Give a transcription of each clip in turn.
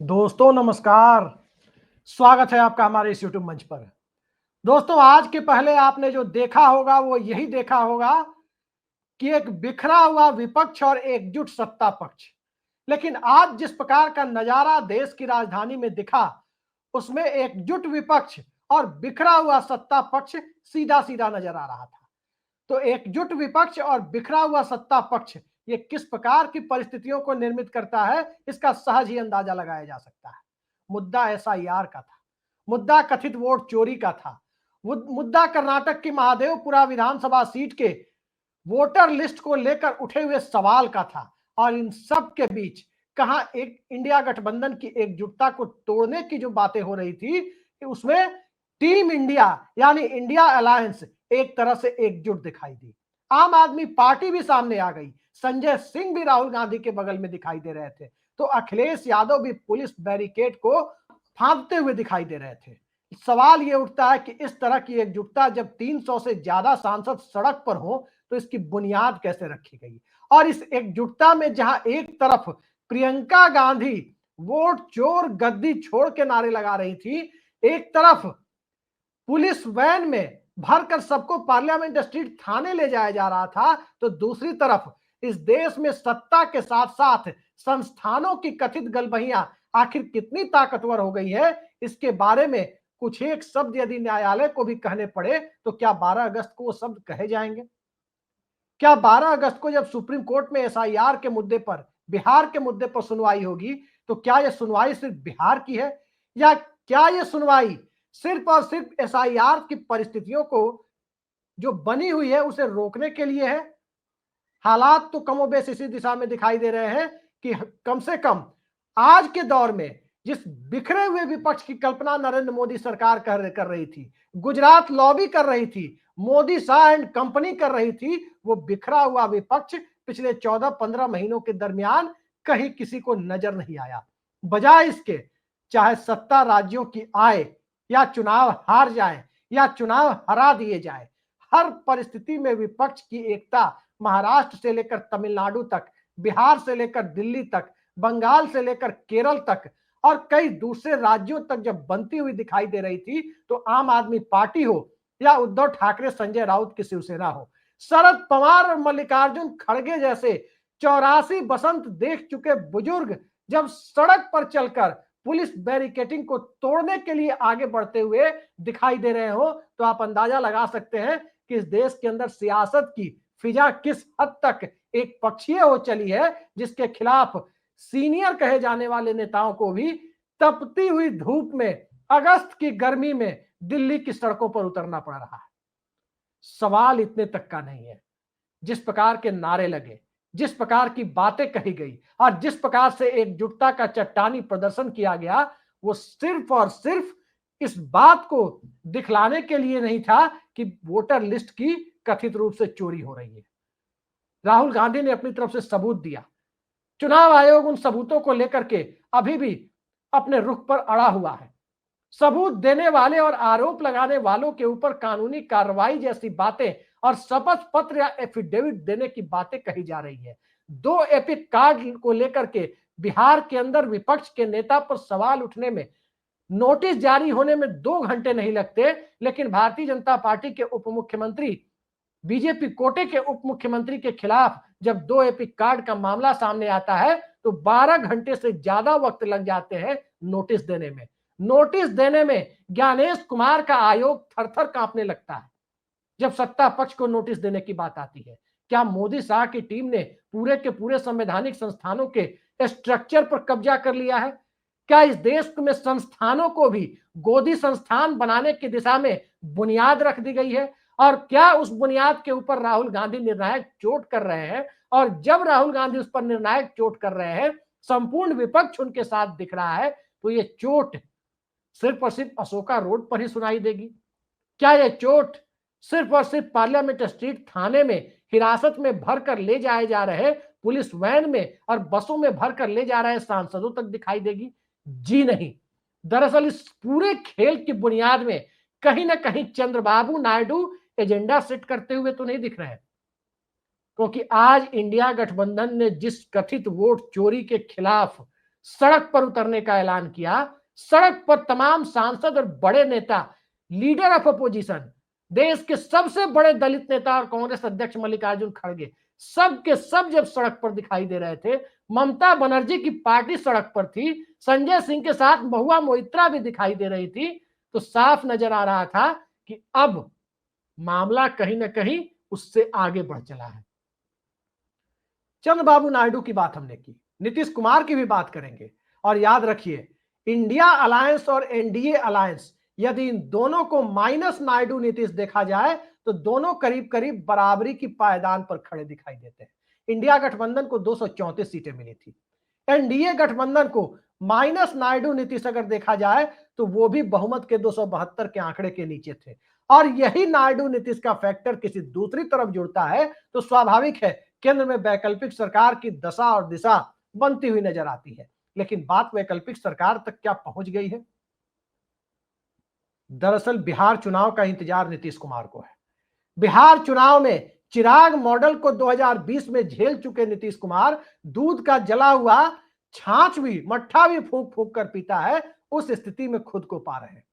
दोस्तों नमस्कार। स्वागत है आपका हमारे इस यूट्यूब मंच पर। दोस्तों आज के पहले आपने जो देखा होगा वो यही देखा होगा कि एक बिखरा हुआ विपक्ष और एकजुट सत्ता पक्ष। लेकिन आज जिस प्रकार का नजारा देश की राजधानी में दिखा उसमें एकजुट विपक्ष और बिखरा हुआ सत्ता पक्ष सीधा सीधा नजर आ रहा था। तो एकजुट विपक्ष और बिखरा हुआ सत्ता पक्ष ये किस प्रकार की परिस्थितियों को निर्मित करता है इसका सहज ही अंदाजा लगाया जा सकता है। मुद्दा एसआईआर का था, मुद्दा कथित वोट चोरी का था, मुद्दा कर्नाटक की महादेवपुरा विधानसभा सीट के वोटर लिस्ट को लेकर उठे हुए सवाल का था। और इन सब के बीच कहां एक इंडिया गठबंधन की एकजुटता को तोड़ने की जो बातें हो रही थी उसमें टीम इंडिया यानी इंडिया अलायंस एक तरह से एकजुट दिखाई दी। आम आदमी पार्टी भी सामने आ गई, संजय सिंह भी राहुल गांधी के बगल में दिखाई दे रहे थे, तो अखिलेश यादव भी पुलिस बैरिकेड को फांदते हुए दिखाई दे रहे थे। सवाल ये उठता है कि इस तरह की एकजुटता जब 300 से ज्यादा सांसद सड़क पर हो तो इसकी बुनियाद कैसे रखी गई। और इस एकजुटता में जहां एक तरफ प्रियंका गांधी वोट चोर गद्दी छोड़ के नारे लगा रही थी, एक तरफ पुलिस वैन में भरकर सबको पार्लियामेंट स्ट्रीट थाने ले जाया जा रहा था, तो दूसरी तरफ इस देश में सत्ता के साथ साथ संस्थानों की कथित गलबहियां आखिर कितनी ताकतवर हो गई है इसके बारे में कुछ एक शब्द यदि न्यायालय को भी कहने पड़े तो क्या 12 अगस्त को वो शब्द कहे जाएंगे? क्या 12 अगस्त को जब सुप्रीम कोर्ट में एसआईआर के मुद्दे पर, बिहार के मुद्दे पर सुनवाई होगी तो क्या यह सुनवाई सिर्फ बिहार की है या क्या यह सुनवाई सिर्फ और सिर्फ एसआईआर की परिस्थितियों को जो बनी हुई है उसे रोकने के लिए है? हालात तो कमोबेश इसी दिशा में दिखाई दे रहे हैं कि कम से कम आज के दौर में जिस बिखरे हुए विपक्ष की कल्पना नरेंद्र मोदी सरकार कर रही थी, गुजरात लॉबी कर रही थी, मोदी शाह एंड कंपनी कर रही थी, वो बिखरा हुआ विपक्ष पिछले 14-15 महीनों के दरमियान कहीं किसी को नजर नहीं आया। बजाय इसके चाहे सत्ता राज्यों की आए या चुनाव हार जाए या चुनाव हरा दिए जाए, हर परिस्थिति में विपक्ष की एकता महाराष्ट्र से लेकर तमिलनाडु तक, बिहार से लेकर दिल्ली तक, बंगाल से लेकर केरल तक और कई दूसरे राज्यों तक जब बनती हुई दिखाई दे रही थी, तो आम आदमी पार्टी हो या उद्धव ठाकरे संजय राउत की शिवसेना हो, शरद पवार और मल्लिकार्जुन खड़गे जैसे 84 बसंत देख चुके बुजुर्ग जब सड़क पर चलकर पुलिस बैरिकेडिंग को तोड़ने के लिए आगे बढ़ते हुए दिखाई दे रहे हो, तो आप अंदाजा लगा सकते हैं कि इस देश के अंदर सियासत की फिजा किस हद तक एक पक्षीय हो चली है, जिसके खिलाफ सीनियर कहे जाने वाले नेताओं को भी तपती हुई धूप में, अगस्त की गर्मी में दिल्ली की सड़कों पर उतरना पड़ रहा है। सवाल इतने तक का नहीं है, जिस प्रकार के नारे लगे, जिस प्रकार की बातें कही गई और जिस प्रकार से एकजुटता का चट्टानी प्रदर्शन किया गया, वो सिर्फ और सिर्फ इस बात को दिखलाने के लिए नहीं था कि वोटर लिस्ट की कथित रूप से चोरी हो रही है। राहुल गांधी ने अपनी तरफ से सबूत दिया, चुनाव आयोग उन सबूतों को लेकर के अभी भी अपने रुख पर अड़ा हुआ है। सबूत देने वाले और आरोप लगाने वालों के ऊपर कानूनी कार्रवाई जैसी बातें और शपथ पत्र या एफिडेविट देने की बातें कही जा रही है। 2 एपिक कार्ड को लेकर के बिहार के अंदर विपक्ष के नेता पर सवाल उठने में, नोटिस जारी होने में 2 घंटे नहीं लगते, लेकिन भारतीय जनता पार्टी के उप मुख्यमंत्री, बीजेपी कोटे के उप मुख्यमंत्री के खिलाफ जब 2 एपिक कार्ड का मामला सामने आता है तो 12 घंटे से ज्यादा वक्त लग जाते हैं नोटिस देने में। नोटिस देने में ज्ञानेश कुमार का आयोग थरथर कांपने लगता है जब सत्ता पक्ष को नोटिस देने की बात आती है। क्या मोदी शाह की टीम ने पूरे के पूरे संवैधानिक संस्थानों के स्ट्रक्चर पर कब्जा कर लिया है? क्या इस देश में संस्थानों को भी गोदी संस्थान बनाने की दिशा में बुनियाद रख दी गई है? और क्या उस बुनियाद के ऊपर राहुल गांधी निर्णायक चोट कर रहे हैं? और जब राहुल गांधी उस पर निर्णायक चोट कर रहे हैं, संपूर्ण विपक्ष उनके साथ दिख रहा है, तो ये चोट सिर्फ और सिर्फ अशोका रोड पर ही सुनाई देगी? क्या यह चोट सिर्फ और सिर्फ पार्लियामेंट स्ट्रीट थाने में हिरासत में भरकर ले जाए जा रहे पुलिस वैन में और बसों में भरकर ले जा रहे सांसदों तक दिखाई देगी? जी नहीं। दरअसल इस पूरे खेल की बुनियाद में कहीं ना कहीं चंद्रबाबू नायडू एजेंडा सेट करते हुए तो नहीं दिख रहे हैं, क्योंकि आज इंडिया गठबंधन ने जिस कथित वोट चोरी के खिलाफ सड़क पर उतरने का ऐलान किया। सड़क पर तमाम सांसद और बड़े नेता, लीडर ऑफ अपोजिशन, देश के सबसे बड़े दलित नेता और कांग्रेस अध्यक्ष मल्लिकार्जुन खड़गे, सब के सब जब सड़क पर दिखाई दे रहे थे, ममता बनर्जी की पार्टी सड़क पर थी, संजय सिंह के साथ महुआ मोइत्रा भी दिखाई दे रही थी, तो साफ नजर आ रहा था कि अब मामला कहीं ना कहीं उससे आगे बढ़ चला है। चंद्रबाबू नायडू की बात हमने की, नीतीश कुमार की भी बात करेंगे। और याद रखिए, इंडिया अलायंस और एनडीए अलायंस, यदि इन दोनों को माइनस नायडू नीतीश देखा जाए तो दोनों करीब करीब बराबरी की पायदान पर खड़े दिखाई देते हैं। इंडिया गठबंधन को 234 सीटें मिली थी। एनडीए गठबंधन को माइनस नायडू नीतीश अगर देखा जाए तो वो भी बहुमत के 272 के आंकड़े के नीचे थे। और यही नायडू नीतीश का फैक्टर किसी दूसरी तरफ जुड़ता है तो स्वाभाविक है केंद्र में वैकल्पिक सरकार की दशा और दिशा बनती हुई नजर आती है। लेकिन बात वैकल्पिक सरकार तक क्या पहुंच गई है? दरअसल बिहार चुनाव का इंतजार नीतीश कुमार को है। बिहार चुनाव में चिराग मॉडल को 2020 में झेल चुके नीतीश कुमार दूध का जला हुआ छाछ भी, मट्ठा भी फूंक फूंक कर पीता है, उस स्थिति में खुद को पा रहे हैं।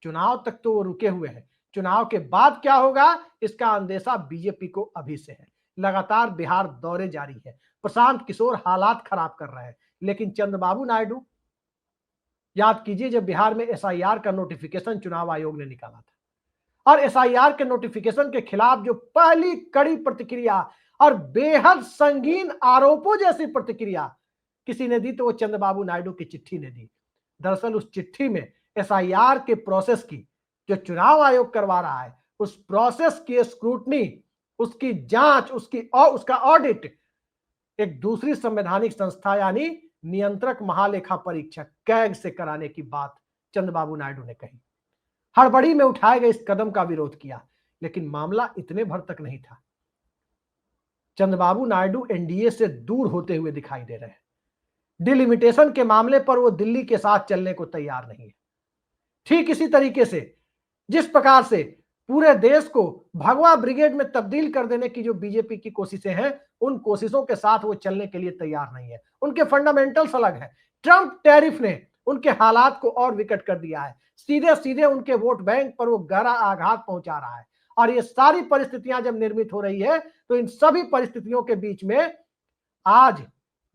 चुनाव तक तो वो रुके हुए हैं, चुनाव के बाद क्या होगा इसका अंदेशा बीजेपी को अभी से है। लगातार बिहार दौरे जारी है, प्रशांत किशोर हालात खराब कर रहे हैं, लेकिन चंद्रबाबू नायडू, याद कीजिए जब बिहार में एसआईआर का नोटिफिकेशन चुनाव आयोग ने निकाला था और एसआईआर के नोटिफिकेशन के खिलाफ जो पहली कड़ी प्रतिक्रिया और बेहद संगीन आरोपों जैसी प्रतिक्रिया किसी ने दी तो वो चंद्रबाबू नायडू की चिट्ठी ने दी। दरअसल उस चिट्ठी में एसआईआर के प्रोसेस की, जो चुनाव आयोग करवा रहा है, उस प्रोसेस की स्क्रूटनी, उसकी जांच, उसका ऑडिट एक दूसरी संवैधानिक संस्था यानी नियंत्रक महालेखा परीक्षक कैग से कराने की बात चंद्रबाबू नायडू ने कही। हड़बड़ी में उठाए गए इस कदम का विरोध किया, लेकिन मामला इतने भर तक नहीं था। चंद्रबाबू नायडू एनडीए से दूर होते हुए दिखाई दे रहे हैं। डिलिमिटेशन के मामले पर वो दिल्ली के साथ चलने को तैयार नहीं है। ठीक इसी तरीके से जिस प्रकार से पूरे देश को भगवा ब्रिगेड में तब्दील कर देने की जो बीजेपी की कोशिशें हैं, उन कोशिशों के साथ वो चलने के लिए तैयार नहीं है। उनके फंडामेंटल्स अलग है। ट्रंप टैरिफ ने उनके हालात को और विकट कर दिया है। सीधे सीधे उनके वोट बैंक पर वो गहरा आघात पहुंचा रहा है। और ये सारी परिस्थितियां जब निर्मित हो रही है तो इन सभी परिस्थितियों के बीच में आज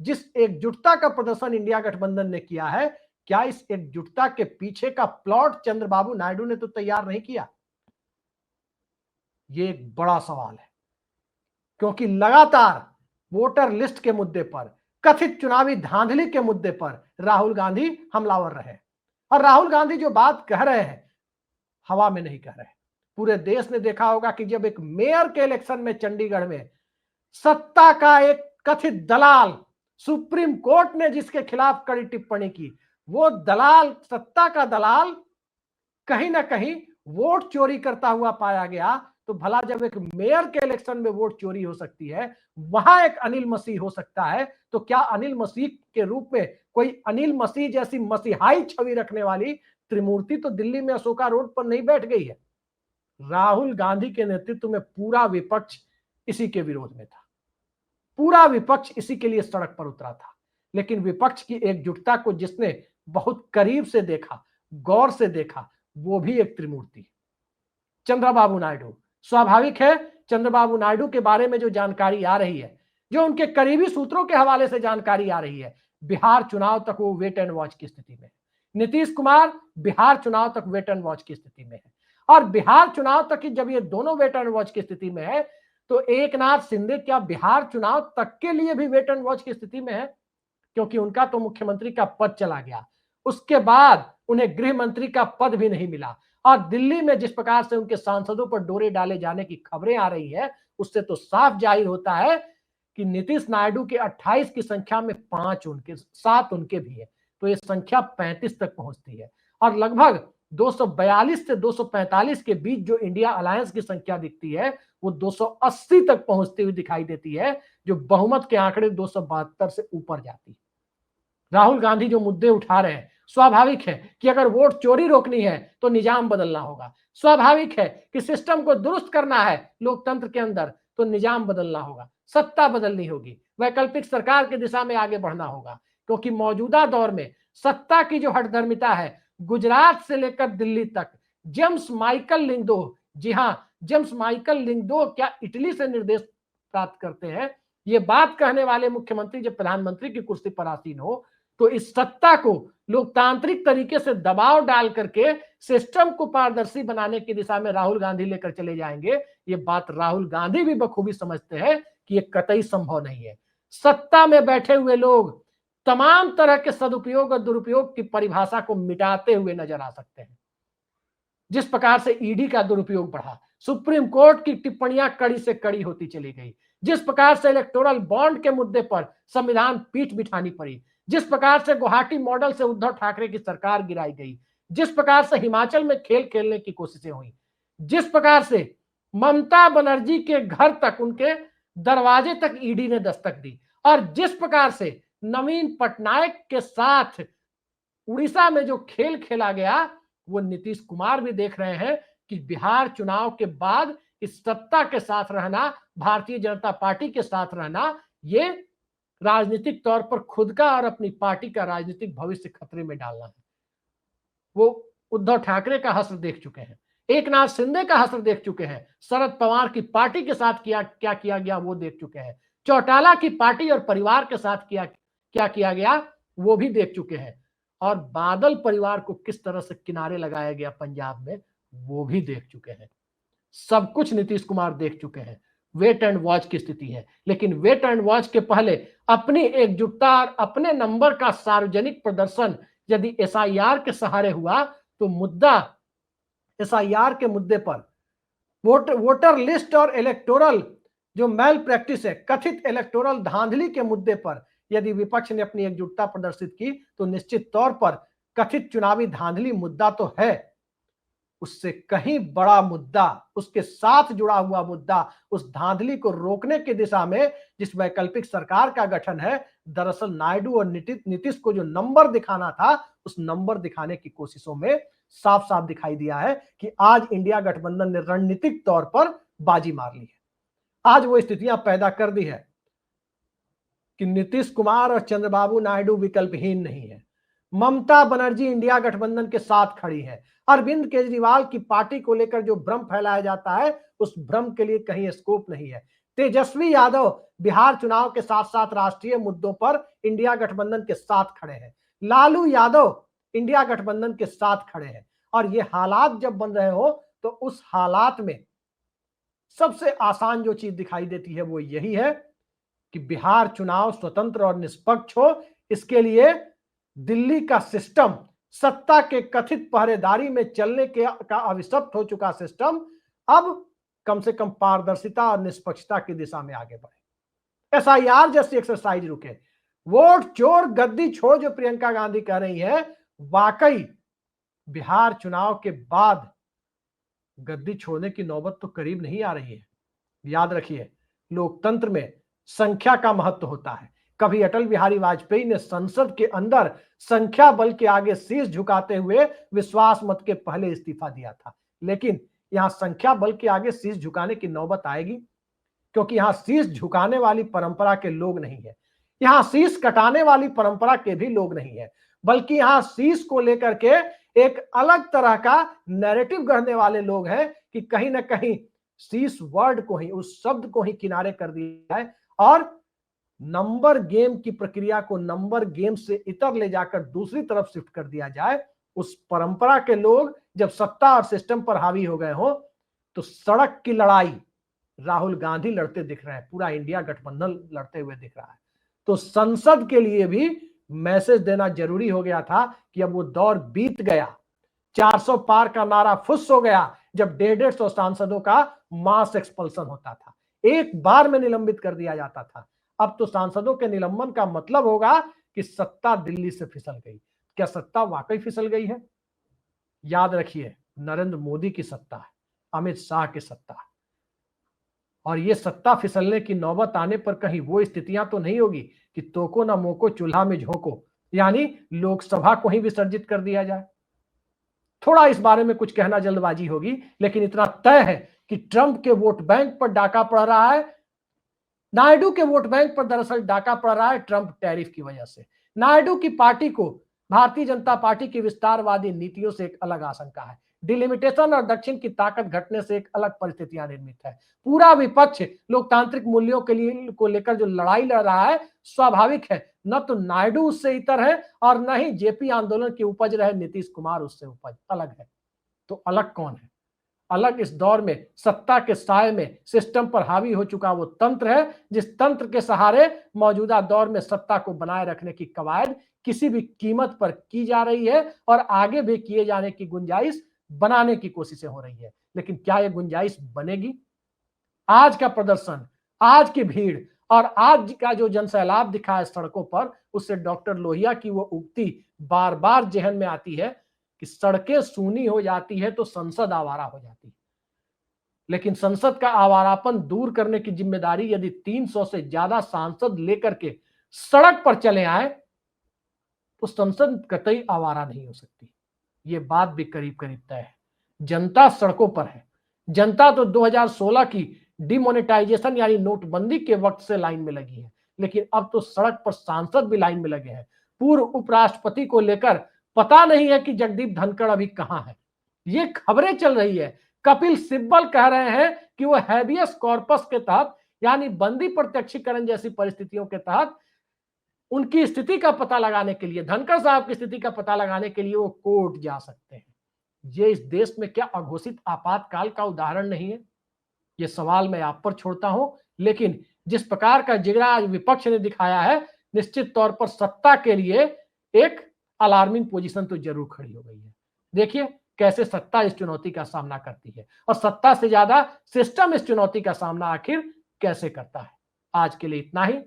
जिस एकजुटता का प्रदर्शन इंडिया गठबंधन ने किया है, क्या इस एकजुटता के पीछे का प्लॉट चंद्रबाबू नायडू ने तो तैयार नहीं किया? ये एक बड़ा सवाल है, क्योंकि लगातार वोटर लिस्ट के मुद्दे पर, कथित चुनावी धांधली के मुद्दे पर राहुल गांधी हमलावर रहे। और राहुल गांधी जो बात कह रहे हैं हवा में नहीं कह रहे। पूरे देश ने देखा होगा कि जब एक मेयर के इलेक्शन में चंडीगढ़ में सत्ता का एक कथित दलाल, सुप्रीम कोर्ट ने जिसके खिलाफ कड़ी टिप्पणी की, वो दलाल, सत्ता का दलाल कहीं ना कहीं वोट चोरी करता हुआ पाया गया, तो भला जब एक मेयर के इलेक्शन में वोट चोरी हो सकती है, वहां एक अनिल मसीह हो सकता है, तो क्या अनिल मसीह के रूप में कोई अनिल मसीह जैसी मसीहाई छवि रखने वाली त्रिमूर्ति तो दिल्ली में अशोका रोड पर नहीं बैठ गई है? राहुल गांधी के नेतृत्व में पूरा विपक्ष इसी के विरोध में था। पूरा विपक्ष इसी के लिए सड़क पर उतरा था। लेकिन विपक्ष की एकजुटता को जिसने बहुत करीब से देखा, गौर से देखा, वो भी एक त्रिमूर्ति, चंद्रबाबू नायडू। स्वाभाविक है, चंद्रबाबू नायडू के बारे में जो जानकारी आ रही है, जो उनके करीबी सूत्रों के हवाले से जानकारी आ रही है, बिहार चुनाव तक वो वेट एंड वॉच की स्थिति में है। नीतीश कुमार बिहार चुनाव तक वेट एंड वॉच की स्थिति में है। और बिहार चुनाव तक जब ये दोनों वेट एंड वॉच की स्थिति में है, तो एकनाथ शिंदे क्या बिहार चुनाव तक के लिए भी वेट एंड वॉच की स्थिति में है? क्योंकि उनका तो मुख्यमंत्री का पद चला गया, उसके बाद उन्हें गृह मंत्री का पद भी नहीं मिला। और दिल्ली में जिस प्रकार से उनके सांसदों पर डोरे डाले जाने की खबरें आ रही है, उससे तो साफ जाहिर होता है कि नीतीश नायडू के 28 की संख्या में 5 उनके, 7 उनके भी है, तो ये संख्या 35 तक पहुंचती है। और लगभग 242 से 245 के बीच जो इंडिया अलायंस की संख्या दिखती है, वो 280 तक पहुंचती हुई दिखाई देती है, जो बहुमत के आंकड़े 272 से ऊपर जाती है। राहुल गांधी जो मुद्दे उठा रहे हैं, स्वाभाविक है कि अगर वोट चोरी रोकनी है तो निजाम बदलना होगा। स्वाभाविक है कि सिस्टम को दुरुस्त करना है लोकतंत्र के अंदर तो निजाम बदलना होगा, सत्ता बदलनी होगी, वैकल्पिक सरकार की दिशा में आगे बढ़ना होगा। क्योंकि मौजूदा दौर में सत्ता की जो हठधर्मिता है, गुजरात से लेकर दिल्ली तक, जेम्स माइकल लिंगदो, जी हां, जेम्स माइकल लिंगदो क्या इटली से निर्देश प्राप्त करते हैं। ये बात कहने वाले मुख्यमंत्री जब प्रधानमंत्री की कुर्सी पर आसीन हो, तो इस सत्ता को लोकतांत्रिक तरीके से दबाव डाल करके सिस्टम को पारदर्शी बनाने की दिशा में राहुल गांधी लेकर चले जाएंगे। ये बात राहुल गांधी भी बखूबी समझते हैं कि ये कतई संभव नहीं है। सत्ता में बैठे हुए लोग तमाम तरह के सदुपयोग और दुरुपयोग की परिभाषा को मिटाते हुए नजर आ सकते हैं। जिस प्रकार से ईडी का दुरुपयोग बढ़ा, सुप्रीम कोर्ट की टिप्पणियां कड़ी से कड़ी होती चली गई, जिस प्रकार से इलेक्टोरल बॉन्ड के मुद्दे पर संविधान पीठ बिठानी पड़ी, जिस प्रकार से गुवाहाटी मॉडल से उद्धव ठाकरे की सरकार गिराई गई, जिस प्रकार से हिमाचल में खेल खेलने की कोशिशें हुई, जिस प्रकार से ममता बनर्जी के घर तक, उनके दरवाजे तक ईडी ने दस्तक दी, और जिस प्रकार से नवीन पटनायक के साथ उड़ीसा में जो खेल खेला गया, वो नीतीश कुमार भी देख रहे हैं कि बिहार चुनाव के बाद इस सत्ता के साथ रहना, भारतीय जनता पार्टी के साथ रहना, ये राजनीतिक तौर पर खुद का और अपनी पार्टी का राजनीतिक भविष्य खतरे में डालना है। वो उद्धव ठाकरे का हश्र देख चुके हैं, एकनाथ शिंदे का हश्र देख चुके हैं, शरद पवार की पार्टी के साथ क्या किया गया वो देख चुके हैं, चौटाला की पार्टी और परिवार के साथ क्या किया गया वो भी देख चुके हैं, और बादल परिवार को किस तरह से किनारे लगाया गया पंजाब में वो भी देख चुके हैं। सब कुछ नीतीश कुमार देख चुके हैं। वेट एंड वॉच की स्थिति है, लेकिन वेट एंड वॉच के पहले अपनी एकजुटता और अपने नंबर का सार्वजनिक प्रदर्शन यदि एसआईआर के सहारे हुआ, तो मुद्दा एसआईआर के मुद्दे पर वोटर लिस्ट और इलेक्टोरल जो मेल प्रैक्टिस है, कथित इलेक्टोरल धांधली के मुद्दे पर यदि विपक्ष ने अपनी एकजुटता प्रदर्शित की, तो निश्चित तौर पर कथित चुनावी धांधली मुद्दा तो है, उससे कहीं बड़ा मुद्दा, उसके साथ जुड़ा हुआ मुद्दा, उस धांधली को रोकने की दिशा में जिस वैकल्पिक सरकार का गठन है, दरअसल नायडू और नीतीश को जो नंबर दिखाना था, उस नंबर दिखाने की कोशिशों में साफ साफ दिखाई दिया है कि आज इंडिया गठबंधन ने रणनीतिक तौर पर बाजी मार ली है। आज वो स्थितियां पैदा कर दी है कि नीतीश कुमार और चंद्रबाबू नायडू विकल्पहीन नहीं है। ममता बनर्जी इंडिया गठबंधन के साथ खड़ी है। अरविंद केजरीवाल की पार्टी को लेकर जो भ्रम फैलाया जाता है, उस भ्रम के लिए कहीं स्कोप नहीं है। तेजस्वी यादव बिहार चुनाव के साथ साथ राष्ट्रीय मुद्दों पर इंडिया गठबंधन के साथ खड़े हैं। लालू यादव इंडिया गठबंधन के साथ खड़े हैं, और ये हालात जब बन रहे हो, तो उस हालात में सबसे आसान जो चीज दिखाई देती है वो यही है कि बिहार चुनाव स्वतंत्र और निष्पक्ष हो। इसके लिए दिल्ली का सिस्टम, सत्ता के कथित पहरेदारी में चलने का अभिशप्त हो चुका सिस्टम, अब कम से कम पारदर्शिता और निष्पक्षता की दिशा में आगे बढ़े। एसआईआर जैसी एक्सरसाइज रुके, वोट चोर गद्दी छोड़ जो प्रियंका गांधी कह रही है, वाकई बिहार चुनाव के बाद गद्दी छोड़ने की नौबत तो करीब नहीं आ रही है। याद रखिए, लोकतंत्र में संख्या का महत्व होता है। कभी अटल बिहारी वाजपेयी ने संसद के अंदर संख्या बल के आगे शीश झुकाते हुए विश्वास मत के पहले इस्तीफा दिया था, लेकिन यहां संख्या बल के आगे शीश झुकाने की नौबत आएगी, क्योंकि यहां शीश झुकाने वाली परंपरा के लोग नहीं है, यहां शीश कटाने वाली परंपरा के भी लोग नहीं है, बल्कि यहां शीश को लेकर के एक अलग तरह का नैरेटिव गढ़ने वाले लोग हैं कि कहीं ना कहीं शीश वर्ड को ही, उस शब्द को ही किनारे कर दिया है, और नंबर गेम की प्रक्रिया को नंबर गेम से इतर ले जाकर दूसरी तरफ शिफ्ट कर दिया जाए। उस परंपरा के लोग जब सत्ता और सिस्टम पर हावी हो गए हो, तो सड़क की लड़ाई राहुल गांधी लड़ते दिख रहे हैं, पूरा इंडिया गठबंधन लड़ते हुए दिख रहा है। तो संसद के लिए भी मैसेज देना जरूरी हो गया था कि अब वो दौर बीत गया। 400 पार का नारा फुस हो गया जब 150 सांसदों का मास एक्सपल्सन होता था, एक बार में निलंबित कर दिया जाता था। अब तो सांसदों के निलंबन का मतलब होगा कि सत्ता दिल्ली से फिसल गई। क्या सत्ता वाकई फिसल गई है? याद रखिए, नरेंद्र मोदी की सत्ता है, अमित शाह की सत्ता है, और ये सत्ता फिसलने की नौबत आने पर कहीं वो स्थितियां तो नहीं होगी कि तोको ना मोको चूल्हा में झोंको, यानी लोकसभा को ही विसर्जित कर दिया जाए। थोड़ा इस बारे में कुछ कहना जल्दबाजी होगी, लेकिन इतना तय है कि ट्रंप के वोट बैंक पर डाका पड़ रहा है, नायडू के वोट बैंक पर दरअसल डाका पड़ रहा है ट्रंप टैरिफ की वजह से। नायडू की पार्टी को भारतीय जनता पार्टी की विस्तारवादी नीतियों से एक अलग आशंका है। डिलिमिटेशन और दक्षिण की ताकत घटने से एक अलग परिस्थितियां निर्मित है। पूरा विपक्ष लोकतांत्रिक मूल्यों के लिए को लेकर जो लड़ाई लड़ रहा है, स्वाभाविक है। न तो नायडू उससे इतर है और न ही जेपी आंदोलन की उपज रहे नीतीश कुमार उससे उपज अलग है। तो अलग कौन है? अलग इस दौर में सत्ता के साए में सिस्टम पर हावी हो चुका वो तंत्र है, जिस तंत्र के सहारे मौजूदा दौर में सत्ता को बनाए रखने की कवायद किसी भी कीमत पर की जा रही है और आगे भी किए जाने की गुंजाइश बनाने की कोशिशें हो रही है। लेकिन क्या यह गुंजाइश बनेगी? आज का प्रदर्शन, आज की भीड़ और आज का जो जनसैलाब दिखा है सड़कों पर, उससे डॉक्टर लोहिया की वो उक्ति बार बार जहन में आती है कि सड़कें सूनी हो जाती है तो संसद आवारा हो जाती है। लेकिन संसद का आवारापन दूर करने की जिम्मेदारी यदि 300 से ज्यादा सांसद लेकर के सड़क पर चले आए तो संसद कतई आवारा नहीं हो सकती। ये बात भी करीब करीब तय है। जनता सड़कों पर है। जनता तो 2016 की डिमोनेटाइजेशन यानी नोटबंदी के वक्त से लाइन में लगी है, लेकिन अब तो सड़क पर सांसद भी लाइन में लगे हैं। पूर्व उपराष्ट्रपति को लेकर पता नहीं है कि जगदीप धनखड़ अभी कहां है। ये खबरें चल रही है। कपिल सिब्बल कह रहे हैं कि वो हैबियस कॉर्पस के तहत यानी बंदी प्रत्यक्षीकरण जैसी परिस्थितियों के तहत उनकी स्थिति का पता लगाने के लिए, धनखड़ साहब की स्थिति का पता लगाने के लिए वो कोर्ट जा सकते हैं। ये इस देश में क्या अघोषित आपातकाल का उदाहरण नहीं है? ये सवाल मैं आप पर छोड़ता हूं। लेकिन जिस प्रकार का जिगरा आज विपक्ष ने दिखाया है, निश्चित तौर पर सत्ता के लिए एक अलार्मिंग पोजीशन तो जरूर खड़ी हो गई है। देखिए कैसे सत्ता इस चुनौती का सामना करती है और सत्ता से ज्यादा सिस्टम इस चुनौती का सामना आखिर कैसे करता है। आज के लिए इतना ही।